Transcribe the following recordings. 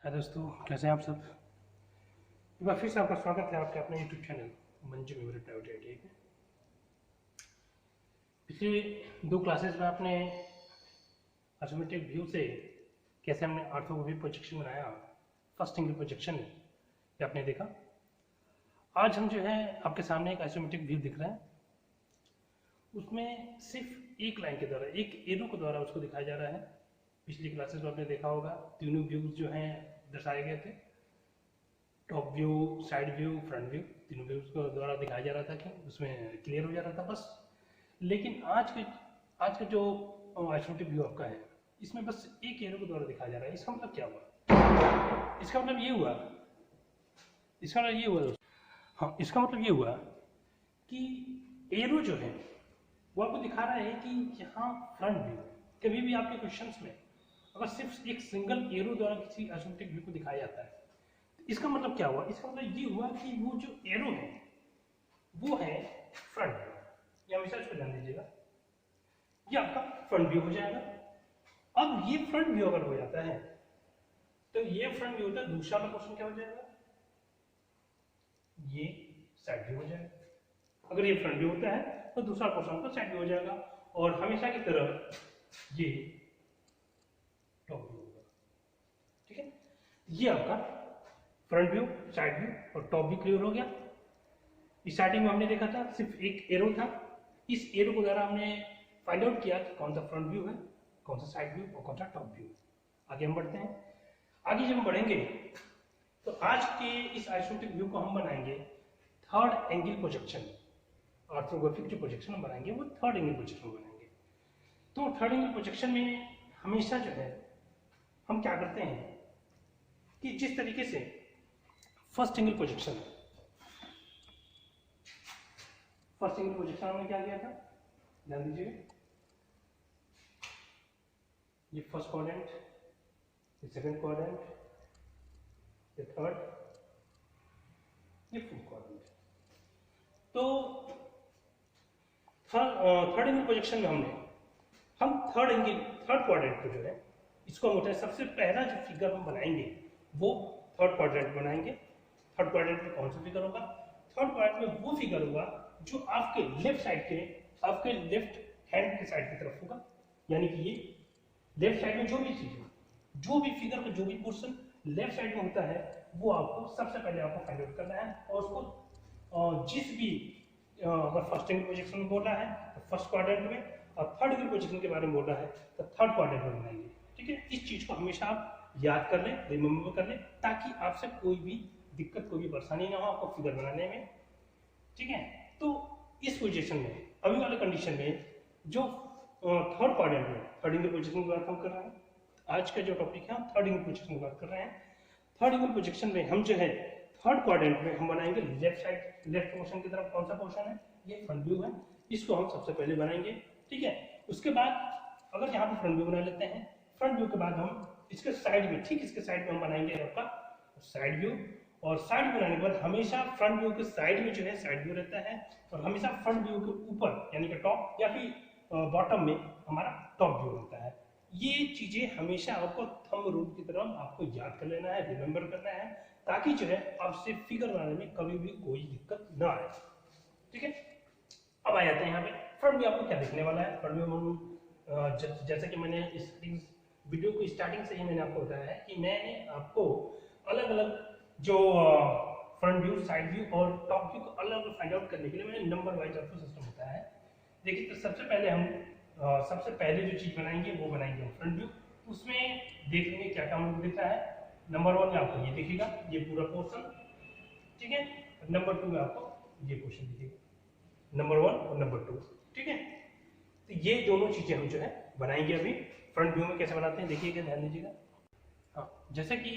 है दोस्तों, कैसे हैं आप सब। एक बार फिर से आपका स्वागत है आपके अपने YouTube channel Manju memory private IT के। पिछली दो क्लासेस में आपने आइसोमेट्रिक व्यू से कैसे हमने ऑर्थोग्राफिक प्रोजेक्शन बनाया, फर्स्ट एंगल प्रोजेक्शन, ये आपने देखा। आज हम जो है आपके सामने एक आइसोमेट्रिक व्यू दिख रहा है, उसमें सिर्फ एक लाइन के द्वारा, एक एरो के द्वारा उसको दिखाया जा रहा है। पिछली क्लासेस में आपने देखा होगा तीनों व्यूज जो हैं दर्शाए गए थे, top view, side view, front view, तीनों व्यूज को द्वारा दिखाया जा रहा था कि उसमें क्लियर हो जा रहा था बस। लेकिन आज का जो आइसोमेट्रिक व्यू आपका है, इसमें बस एक एरो के द्वारा दिखाया जा रहा है। इसका मतलब क्या हुआ? इसका मतलब ये हुआ, इसका मतलब ये हुआ दोस्तों, हाँ, इसका मतलब ये हुआ कि एरो जो है वो आपको दिखा रहा है कि यहाँ फ्रंट व्यू। कभी भी आपके क्वेश्चंस में अगर सिर्फ एक सिंगल एरो द्वारा किसी आइसोमेट्रिक व्यू को दिखाया जाता है, इसका मतलब क्या हुआ? इसका मतलब ये हुआ कि वो जो एरो है वो है फ्रंट व्यू। ये हमेशा इसको ध्यान दीजिएगा, ये आपका फ्रंट व्यू हो जाएगा। अब ये फ्रंट व्यू अगर हो जाता है तो ये फ्रंट व्यू होता है, दूसरा वाला क्वेश्चन क्या हो जाएगा? ये साइड व्यू हो जाएगा। अगर ये फ्रंट व्यू होता है तो दूसरा क्वेश्चन का साइड व्यू हो जाएगा, और हमेशा की तरह ये टॉप व्यू होगा। ठीक है, ये आपका फ्रंट व्यू, साइड व्यू और टॉप व्यू क्लियर हो गया। स्टार्टिंग में हमने देखा था सिर्फ एक एरो था, इस एरो के द्वारा हमने फाइंड आउट किया कि कौन सा फ्रंट व्यू है, कौन सा साइड व्यू और कौन सा टॉप व्यू। आगे हम बढ़ते हैं। आगे जब हम बढ़ेंगे तो आज के इस आइसोमेट्रिक व्यू को हम बनाएंगे थर्ड एंगल प्रोजेक्शन। ऑर्थोग्राफिक जो प्रोजेक्शन हम बनाएंगे वो थर्ड एंगल प्रोजेक्शन बनाएंगे। तो थर्ड एंगल प्रोजेक्शन में हमेशा जो है हम क्या करते हैं कि जिस तरीके से first angle projection, first angle projection में क्या किया था, ध्यान दीजिए, ये फर्स्ट क्वाड्रेंट, ये सेकंड क्वाड्रेंट, ये थर्ड, ये फोर्थ क्वाड्रेंट। तो थर्ड एंगल प्रोजेक्शन में हम थर्ड क्वाड्रेंट को जो है इसको हम उठाए, सबसे पहला जो फिगर हम बनाएंगे वो थर्ड क्वाड्रेंट बनाएंगे। थर्ड क्वाड्रेंट में कौन सा फिगर होगा? थर्ड क्वाड्रेंट में वो फिगर होगा जो आपके लेफ्ट साइड के, आपके लेफ्ट हैंड के साइड की तरफ होगा। यानी कि ये लेफ्ट साइड में जो भी चीज हो, जो भी फिगर का जो भी पोर्शन लेफ्ट साइड में होता है वो आपको सबसे पहले आपको फाइंड आउट करना है, और उसको जिस भी अगर फर्स्ट एंगल प्रोजेक्शन में बोल रहा है तो फर्स्ट क्वाड्रेंट में, और थर्ड एंगल प्रोजेक्शन के बारे में बोल रहा है तो थर्ड क्वाड्रेंट में बनाएंगे। ठीक है, इस चीज को हमेशा आप याद कर लें, रिमेंबर कर लें, ताकि आपसे कोई भी दिक्कत, कोई भी परेशानी ना हो आपको फिगर बनाने में। ठीक है, तो इस पोजीशन में, अभी वाले कंडीशन में जो थर्ड क्वाड्रेंट में थर्ड एंगल प्रोजेक्शन की बात हम कर रहे हैं, आज का जो टॉपिक है हम थर्ड एंगल प्रोजेक्शन की बात कर रहे हैं। थर्ड एंगल प्रोजेक्शन में हम जो है थर्ड क्वाड्रेंट में हम बनाएंगे लेफ्ट साइड, लेफ्ट पोर्शन की तरफ। कौन सा पोर्शन है? ये फ्रंट व्यू है, इसको हम सबसे पहले बनाएंगे। ठीक है, उसके बाद अगर यहाँ पे फ्रंट व्यू बना लेते हैं, फ्रंट व्यू के बाद हम इसके साइड में, ठीक इसके साइड में हम बनाएंगे आपका साइड व्यू, और साइड बनाने के बाद हमेशा फ्रंट व्यू के साइड में जो है साइड व्यू रहता है, और हमेशा फ्रंट व्यू के ऊपर यानी कि टॉप या फिर बॉटम में हमारा टॉप व्यू रहता है। ये चीजें हमेशा आपको थंब रूल की तरह आपको याद कर लेना है, रिमेंबर करना है, ताकि जो है आपसे फिगर बनाने में कभी भी कोई दिक्कत ना आए। ठीक है, अब आ जाते हैं यहाँ पे फ्रंट व्यू आपको क्या दिखने वाला है। फ्रंट व्यू जैसे कि मैंने इस वीडियो को स्टार्टिंग से ही मैंने आपको बताया है कि मैंने आपको अलग अलग जो फ्रंट व्यू, साइड व्यू और टॉप व्यू को अलग अलग फाइंड आउट करने के लिए मैंने नंबर वाइज आपको सिस्टम बताया है। देखिए, तो सबसे पहले हम सबसे पहले जो चीज बनाएंगे वो बनाएंगे हम फ्रंट व्यू। उसमें देख लेंगे क्या क्या हमको दिख रहा है। नंबर 1 में आपको ये दिखेगा, ये पूरा पोर्शन। ठीक है, नंबर 2 में आपको ये पोर्शन दिखेगा, नंबर 1 और नंबर 2। ठीक है, तो ये दोनों चीजें हम जो है बनाएंगे अभी। फ्रंट व्यू में कैसे बनाते हैं देखिएगा, ध्यान दीजिएगा। हाँ, जैसे कि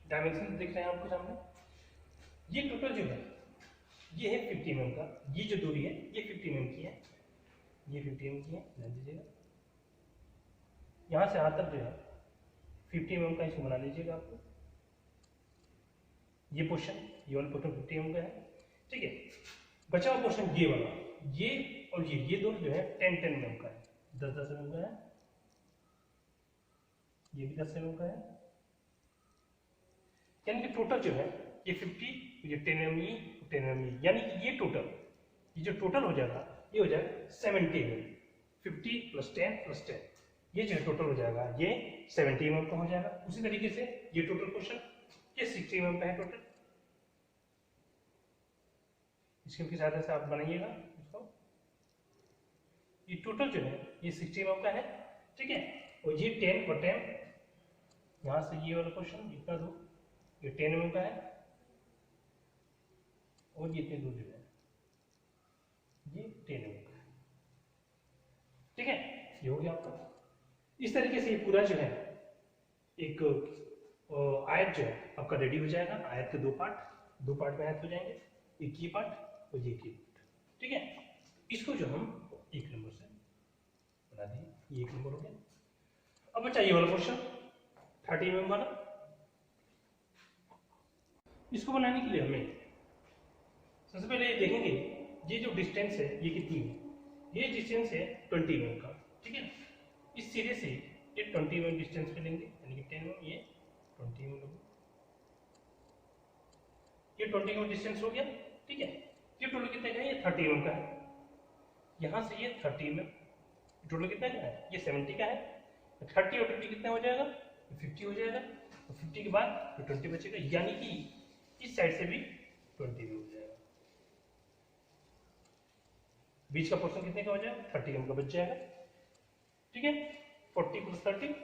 डायमेंशन दिख रहे हैं आपके सामने, ये टोटल जो है ये है 50 mm का, ये जो दूरी है ये 50 mm की है, ये 50 mm की है, ध्यान दीजिएगा। यहाँ से यहाँ तक जो है 50 mm का इसको बना लीजिएगा आपको। ये पोर्शन, ये वाला पोर्शन 50 mm का है। ठीक है, बचा हुआ पोर्शन ये वाला, ये और ये दोनों जो है 10-10 mm का है, 10-10 mm का है, ये भी 10 mm का है, यानी कि टोटल जो है ये 50, ये 10 mm, 10 mm, यानी कि ये टोटल, ये जो टोटल हो जाएगा ये हो जाएगा 70 mm, 50 + 10 + 10, ये जो है टोटल हो जाएगा ये 70 mm का हो जाएगा। उसी तरीके से ये टोटल क्वेश्चन ये 60 mm का है टोटल। स्केल की सहायता से आप बनाइएगा इसको। ये टोटल जो है ये 60 mm का है, ठीक है। और ये 10 और 10, यहाँ से ये वाला क्वेश्चन इतना दूर ये 10 mm का है, और ये इतने दूर जो है ये 10 mm का है, ठीक है। ये हो गया आपका। इस तरीके से ये पूरा जो है एक आयत जो है आपका रेडी हो जाएगा। आयत के दो पार्ट में आयत हो जाएंगे, एक ये पार्ट और ये पार्ट, ठीक है। इसको जो हम 1 नंबर से बना दिए, ये 1 नंबर हो गया। अब बच्चा ये वाला क्वेश्चन 30 mm वाला, इसको बनाने के लिए हमें सबसे पहले ये देखेंगे ये जो डिस्टेंस है ये कितनी है। ये डिस्टेंस है 20 mm का, ठीक है। इस सिरे से ये 20 mm डिस्टेंस पे लेंगे, यानी कि 10 mm, ये 20 mm लोगे, ये 20 mm डिस्टेंस हो गया, ठीक है। ये टोटल कितने का है, ये 30 mm का है। यहाँ से ये 30 mm, टोटल कितना का है, ये 70 का है। 30 और 20 कितना हो जाएगा, 50 हो जाएगा। तो 50 के बाद 20 बचेगा, यानी कि इस साइड से भी 20 mm हो जाएगा। बीच का पोर्शन कितने का हो जाएगा, 30 mm का बच जाएगा, ठीक है। 40 + 30,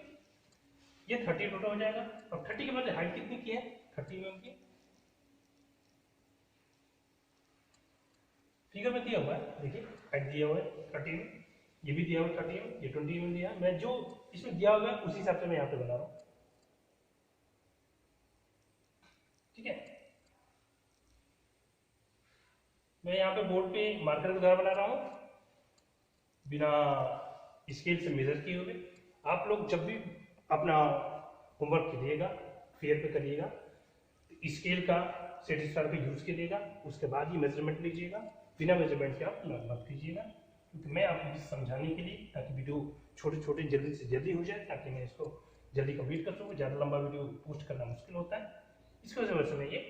ये 30 टोटल हो जाएगा। अब 30 के बाद हाइट कितनी की है, 30 mm की, फिगर में दिया हुआ है, देखिए हाइट दिया हुआ है 30 mm, ये भी दिया हुआ है 30 mm, ये 20 mm दिया है। मैं जो इसमें दिया हुआ है उसी हिसाब से मैं यहाँ पे बना रहा हूँ, ठीक है। मैं यहाँ पे बोर्ड पे मार्कर के द्वारा बना रहा हूँ, बिना स्केल से मेजर किए हुए। आप लोग जब भी अपना होमवर्क करिएगा, फेयर पे करिएगा, तो स्केल का सेट स्टार पे यूज करिएगा, उसके बाद ही मेजरमेंट लीजिएगा। बिना मेजरमेंट के आप मत कीजिएगा, क्योंकि मैं आपको समझाने के लिए, ताकि वीडियो छोटे छोटे जल्दी से जल्दी हो जाए, ताकि मैं इसको जल्दी कंप्लीट कर सकूँ। ज़्यादा लंबा वीडियो पोस्ट करना मुश्किल होता है, इसकी वजह से मैं ये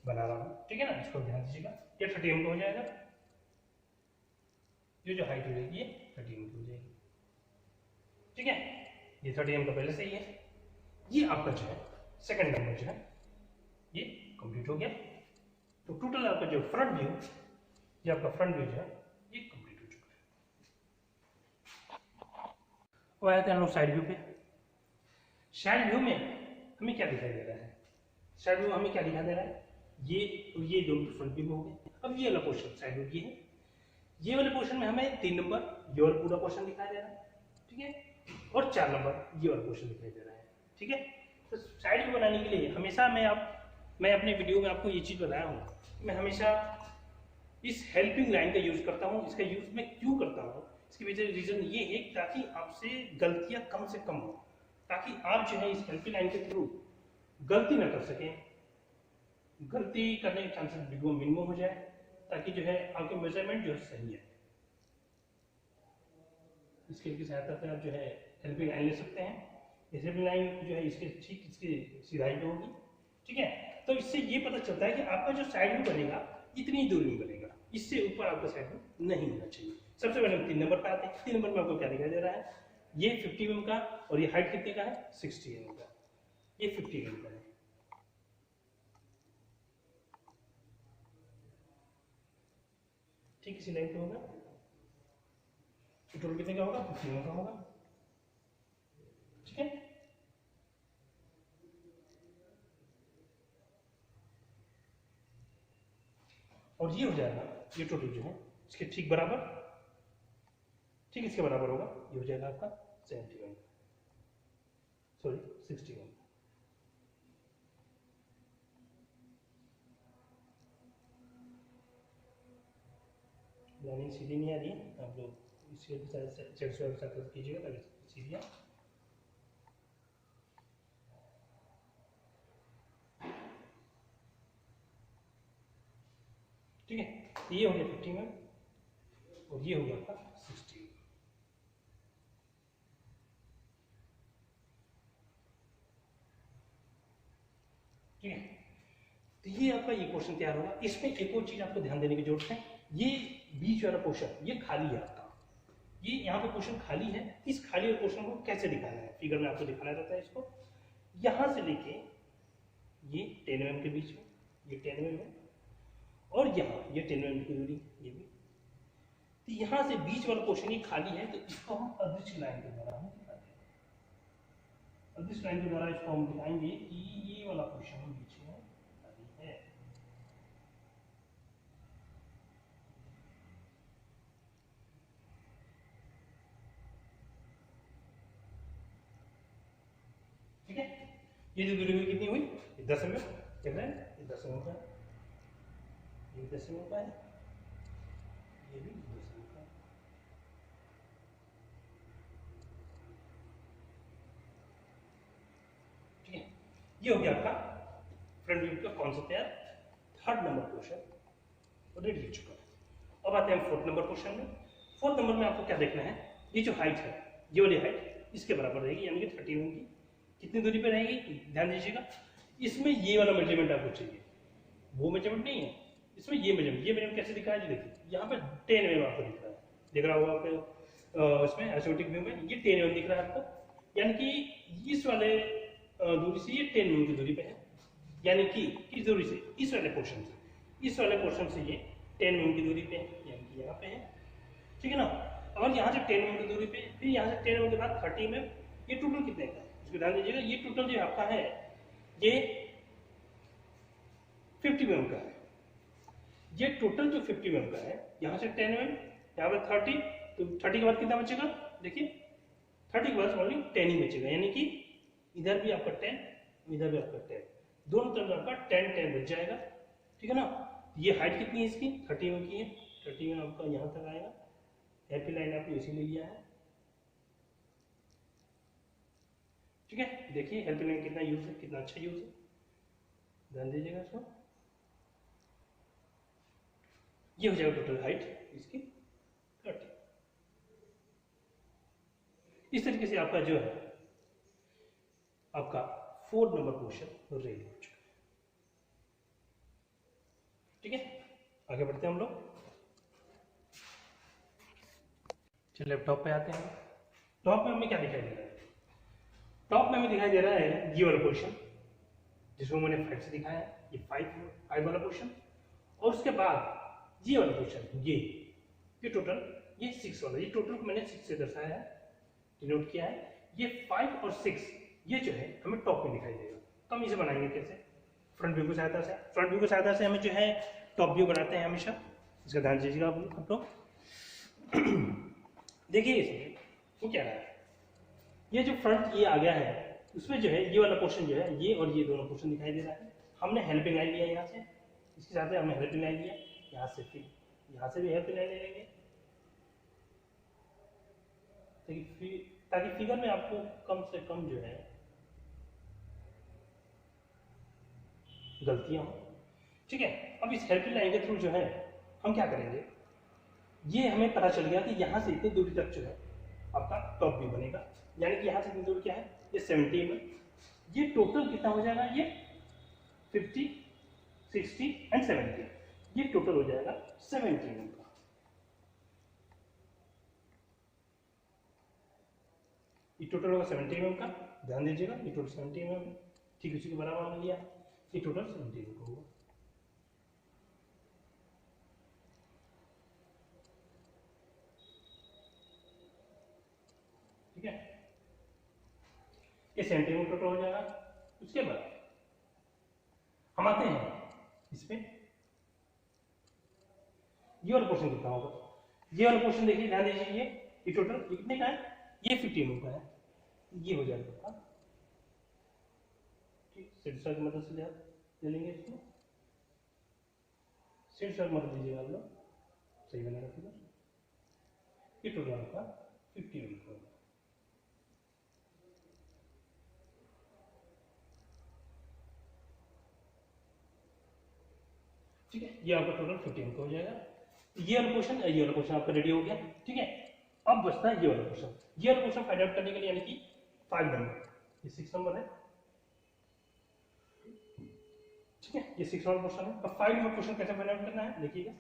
बना रहा हूँ, ठीक है ना। इसको ध्यान दीजिएगा, ये 30 mm का हो जाएगा, ये जो हाइट हो जाएगी ये 30 mm की हो जाएगी, ठीक है। ये 30 mm का पहले से ही है। ये आपका जो है सेकंड नंबर जो है ये कंप्लीट हो गया। तो टोटल आपका जो फ्रंट व्यू, ये आपका फ्रंट व्यू जो है ये कंप्लीट हो चुका है। अब आते हैं हम लोग साइड व्यू पे। साइड व्यू में हमें क्या दिखाई दे रहा है, साइड व्यू हमें क्या दिखाई दे रहा है, ये दोनों फ्रंट व्यू हो गए। अब ये वाला पोर्शन साइड व्यू ये है, ये वाले पोर्शन में हमें 3 नंबर ये वाला पूरा पोर्शन दिखाई दे रहा है, ठीक है। और 4 नंबर ये वाला पोर्शन दिखाई दे रहा है, ठीक है। तो साइड व्यू बनाने के लिए हमेशा मैं अपने वीडियो में आपको ये चीज़ बताया हूँ, मैं हमेशा इस हेल्पिंग लाइन का यूज करता हूँ। इसका यूज मैं क्यों करता हूँ, इसकी वजह रीजन ये है ताकि आपसे गलतियाँ कम से कम हो, ताकि आप जो है इस हेल्पिंग लाइन के थ्रू गलती ना कर सकें। गलती करने के चांसेस वीडियो मिनिमम हो जाए, ताकि जो है आपके मेजरमेंट जो है सही है। स्केल की सहायता से आप जो है हेल्पिंग लाइन ले सकते हैं। हेल्पिंग लाइन जो है इसके ठीक इसकी सीधाई पे होगी, ठीक है। तो इससे ये पता चलता है कि आपका जो साइड व्यू बनेगा इतनी दूरी में बनेगा, इससे ऊपर आपका साइड व्यू नहीं होना चाहिए। सबसे पहले हम 3 नंबर पे आते हैं। 3 नंबर में आपको क्या दिखाई दे रहा है, ये 50 mm का, और ये हाइट कितने का है, 60 mm का, ये 50 mm का है, ठीक इसी लाइन पे होगा। टोटल कितने का होगा, 50 mm का होगा, ठीक है। और ये हो जाएगा, ये टोटल जो है इसके ठीक बराबर, ठीक इसके बराबर होगा, ये हो जाएगा आपका 70 mm, सॉरी 60 mm। लाइनिंग सीधी नहीं आ रही है, आप लोग इसके सर्कल कीजिएगा ताकि सीधी है। ठीक है, ये हो गया 50 mm और ये हो गया आपका 60 mm। ठीक है। तो ये आपका ये क्वेश्चन तैयार होगा। इसमें एक और चीज आपको ध्यान देने की जरूरत है, ये बीच वाला पोर्शन ये खाली है आपका, ये यहाँ पे पोर्शन खाली है। इस खाली वाले पोर्शन को कैसे दिखाना है, फिगर में आपको दिखाना रहता है इसको। यहाँ से लेके ये 10 mm के बीच में, ये 10 mm है, और यहाँ ये 10 mm की दूरी, ये भी। तो यहाँ से बीच वाला पोर्शन ये खाली है, तो इसको हम अदृश्य लाइन के द्वारा हम दिखाते हैं। अदृश्य लाइन के द्वारा इसको हम दिखाएंगे कि ये वाला पोर्शन बीच में खाली है। ठीक है, ये जो दूरी हुई कितनी हुई, 10 mm, देख रहे हैं, ये 10 mm का है, ये 10 mm का है, ये भी 10 mm का है। ठीक है, ये हो गया आपका फ्रंट व्यू का कॉन्सेप्ट तैयार। थर्ड नंबर क्वेश्चन रेडी हो चुका है। अब आते हैं फोर्थ नंबर क्वेश्चन में। फोर्थ नंबर में आपको क्या देखना है, ये जो हाइट है, ये वाली हाइट इसके बराबर रहेगी, यानी कि 30 mm की। कितनी दूरी पे रहेगी, ध्यान दीजिएगा। इसमें ये वाला मेजरमेंट आपको चाहिए, वो मेजरमेंट नहीं है, इसमें ये मेजरमेंट कैसे दिखा है जी, देखिए यहाँ पे 10 mm आपको दिख रहा है, दिख रहा होगा आपको इसमें आइसोमेट्रिक व्यू में, ये 10 mm दिख रहा है आपको, यानी कि इस वाले दूरी से ये 10 mm की दूरी पे है, यानी कि किस दूरी से, इस वाले पोर्शन से, इस वाले पोर्शन से ये 10 mm की दूरी पे है, यानी कि यहाँ पे है। ठीक है ना। और यहाँ से 10 mm की दूरी पे, फिर यहाँ से 10 mm के बाद 30 mm, ये टोटल कितने का है इसको ध्यान दीजिएगा। ये टोटल जो आपका है ये 50 mm का है, ये टोटल जो 50 mm का है, यहाँ से 10 mm, यहाँ पे 30, तो 30 के बाद कितना बचेगा, देखिए 30 के बाद ओनली 10 ही बचेगा, यानी कि इधर भी आपका 10, इधर भी आपका 10, दोनों तरफ आपका 10 बच जाएगा। ठीक है ना। ये हाइट कितनी है इसकी, 30 mm की है, 30 mm आपका यहाँ तक आएगा। हैप्पी लाइन आपने इसी ले लिया है। ठीक है, देखिए हेल्पिंग लाइन कितना यूज है, कितना अच्छा यूज है, ध्यान दीजिएगा इसको। ये हो जाएगा टोटल हाइट इसकी 30। इस तरीके से आपका जो है आपका 4 नंबर क्वेश्चन रेडी हो चुका है। ठीक है, आगे बढ़ते हैं हम लोग। चलिए लैपटॉप पे आते हैं। टॉप में हमें क्या दिखाई दे रहा है, टॉप में हमें दिखाई दे रहा है ये वाला पोर्शन, जिसको मैंने 5 से दिखाया है, ये 5 वाला पोर्शन, और उसके बाद ये वाला पोर्शन, ये टोटल, ये 6 वाला, ये टोटल को मैंने 6 से दर्शाया है, डिनोट किया है। ये 5 और 6 ये जो है हमें टॉप में दिखाई देगा। तो हम इसे बनाएंगे कैसे, फ्रंट व्यू की सहायता से। फ्रंट व्यू की सहायता से हमें जो है टॉप व्यू बनाते हैं हमेशा, इसका ध्यान दीजिएगा आप लोग। देखिए इसमें वो क्या है, ये जो फ्रंट ये आ गया है, उसमें जो है ये वाला पोर्शन जो है, ये और ये दोनों पोर्शन दिखाई दे रहा है। हमने हेल्पिंग लाइन लिया यहाँ से, इसके साथ में हमने हेल्पिंग लाइन लिया यहाँ से, फिर यहाँ से भी हेल्पिंग लाइन ले लेंगे, ताकि फिगर में आपको कम से कम जो है गलतियां हो। ठीक है, अब इस हेल्पिंग लाइन के थ्रू जो है हम क्या करेंगे, ये हमें पता चल गया कि यहाँ से इतनी दूरी तक जो है आपका टॉप व्यू बनेगा, यानी कि यहाँ से इतनी दूरी क्या है, ये 70 mm। ये टोटल कितना हो जाएगा, ये 50, 60 एंड 70, ये टोटल हो जाएगा 70 mm का। ये टोटल होगा 70 mm का, ध्यान दीजिएगा, ये टोटल 70 mm, ठीक उसी के बराबर हमने लिया, ये टोटल 70 mm का होगा। ठीक है, ये 70 mm टोटल हो जाएगा। उसके बाद हम आते हैं इसमें, ये वाला पोर्शन कितना होगा, ये वाला पोर्शन देखिए, ध्यान दीजिए, ये टोटल कितने का है, ये 50 mm का है, ये हो जाएगा। ठीक, सेट स्क्वायर की मदद से ले लेंगे इसको, सेट स्क्वायर मदद दीजिएगा आप लोग, सही बनेगा फिगर। ये टोटल आपका 50 mm का होगा। ठीक है, ये आपका टोटल 50 mm का हो जाएगा। ये वाला क्वेश्चन आपका रेडी हो गया। ठीक है, अब बचता है ये वाला क्वेश्चन। ये वाला क्वेश्चन फाइंड आउट करने के लिए, यानी कि 5 नंबर, ये 6 नंबर है, ठीक है, ये 6 नंबर क्वेश्चन है। अब 5 नंबर क्वेश्चन कैसे फाइंड आउट करना है देखिएगा।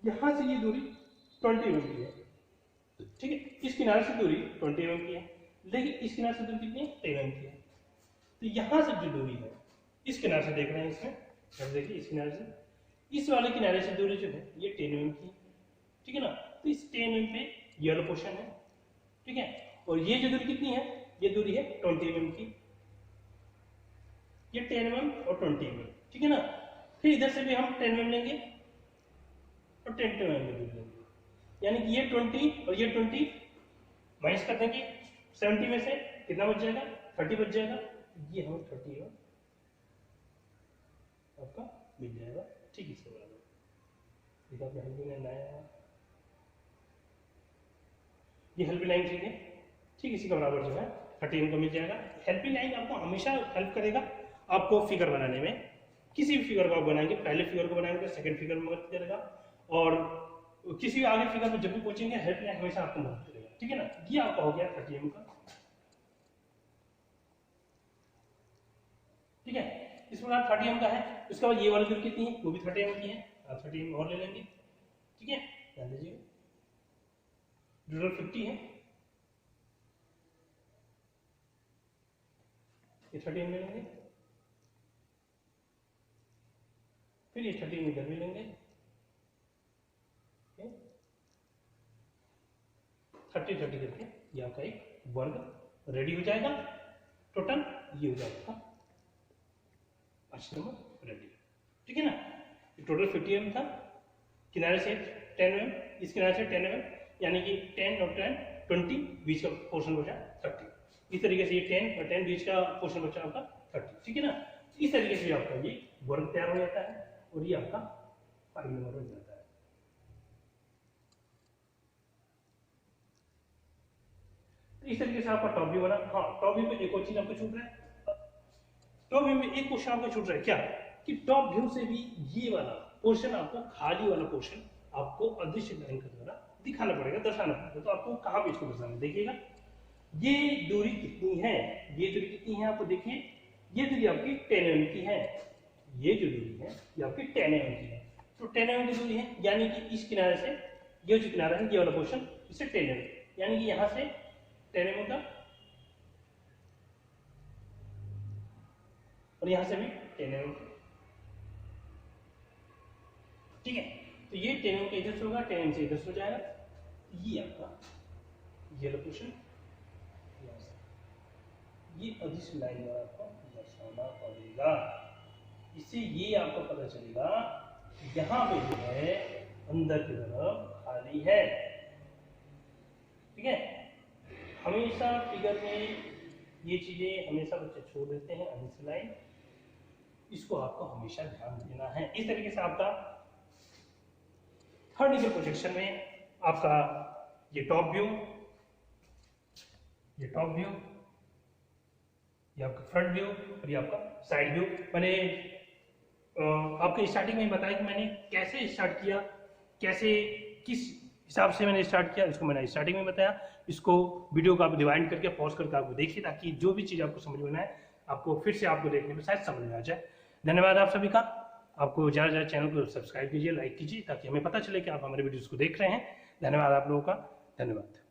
यहाँ से ये दूरी 20 mm की है, ठीक है, इस किनारे से दूरी 20 mm की है, लेकिन इस किनारे से दूरी कितनी है 10 mm की है। तो यहाँ से जो दूरी है इस किनारे से देख रहे हैं, इसमें अब देखिए इस किनारे से इस वाले किनारे से दूरी जो है ये 10 mm की, ठीक है ना। तो इस 10 mm पे ये वाला पोर्शन है, ठीक है, और ये जो दूरी कितनी है, ये दूरी है 20 mm की, ये 10 mm और 20 mm, ठीक है ना। फिर इधर से भी हम 10 mm लेंगे और 10 mm लेंगे, यानी कि ये 20 और ये 20 माइनस कर देंगे, 70 में से कितना बच जाएगा, 30 बच जाएगा, ये हमें 30 mm आपका मिल जाएगा, ठीक इसके बराबर। देखा आपने हेल्पिंग लाइन आया, ये हेल्पिंग लाइन ठीक है, ठीक इसी का बराबर जो है 30 mm का मिल जाएगा। हेल्पिंग लाइन आपको हमेशा हेल्प करेगा आपको फिगर बनाने में। किसी भी फिगर को आप बनाएंगे, पहले फिगर को बनाएंगे सेकंड फिगर में मदद करेगा, और किसी आगे फिगर में जब भी पहुंचेंगे हेल्प लाइन हमेशा आपको मदद करेगा, ठीक है ना। ये आपका हो गया 30 mm का, ठीक है। इस प्रकार 30 mm का है। उसके बाद ये वाली दूरी कितनी है, वो भी 30 mm की है, 30 mm और ले लेंगे, ठीक है, ध्यान दीजिएगा। टोटल 50 है, ये 30 mm ले लेंगे, फिर ये 30 mm इधर भी लेंगे, 30-30 करके ये आपका एक वर्ग रेडी हो जाएगा। टोटल ये हो जाएगा 5 नंबर रेडी, ठीक है ना। टोटल 50 mm था, किनारे से 10 mm, इस किनारे से 10 mm, यानी कि 10 और 10 20, बीच का पोर्शन बचा 30। इस तरीके से ये 10 और 10 बीच का पोर्शन बचा आपका 30, ठीक है ना। इस तरीके से आपका ये वर्ग तैयार हो जाता है और ये आपका 5 नंबर बन जाता है। इस तरीके से आपका टॉप व्यू बना। हाँ, टॉप व्यू में एक और चीज आपको छूट रहा है, टॉप व्यू में एक क्वेश्चन आपको छूट रहा है क्या, कि टॉप व्यू से भी ये वाला पोर्शन आपको, खाली वाला पोर्शन आपको अदृश्य लाइन के द्वारा दिखाना पड़ेगा, दर्शाना पड़ेगा। तो आपको कहाँ पे इसको दर्शाना, देखिएगा ये दूरी कितनी है, ये दूरी कितनी है आपको देखिए, ये दूरी आपकी 10 mm की है, ये जो दूरी है ये आपकी 10 mm की है। तो 10 mm की दूरी है, यानी कि इस किनारे से ये जो किनारा है ये वाला पोर्शन, इससे 10 mm, यानी कि यहाँ से 10 mm का और यहां से भी 10 mm, ठीक है। तो ये 10 mm का इधर से होगा, 10 mm से इधर से हो जाएगा, ये आपका ये लोकेशन, ये अदृश्य लाइन द्वारा आपको दर्शाना पड़ेगा। इससे ये आपको पता चलेगा यहाँ पे जो है अंदर की तरफ खाली है, ठीक है। हमेशा फिगर में ये चीजें हमेशा बच्चे छोड़ देते हैं, अदृश्य लाइन, इसको आपको हमेशा ध्यान देना है। इस तरीके से आपका थर्ड डिग्री प्रोजेक्शन में आपका ये टॉप व्यू, ये टॉप व्यू, ये आपका फ्रंट व्यू और ये आपका साइड व्यू। मैंने आपको स्टार्टिंग में बताया कि मैंने कैसे स्टार्ट किया, कैसे किस हिसाब से मैंने स्टार्ट किया, इसको मैंने स्टार्टिंग में बताया। इसको वीडियो को आप रिवाइंड करके पॉज करके आपको देखिए, ताकि जो भी चीज़ आपको समझ में ना आए आपको फिर से आपको देखने में शायद समझ में आ जाए। धन्यवाद आप सभी का। आपको ज़्यादा से ज़्यादा चैनल को सब्सक्राइब कीजिए, लाइक कीजिए, ताकि हमें पता चले कि आप हमारे वीडियोज़ को देख रहे हैं। धन्यवाद आप लोगों का, धन्यवाद।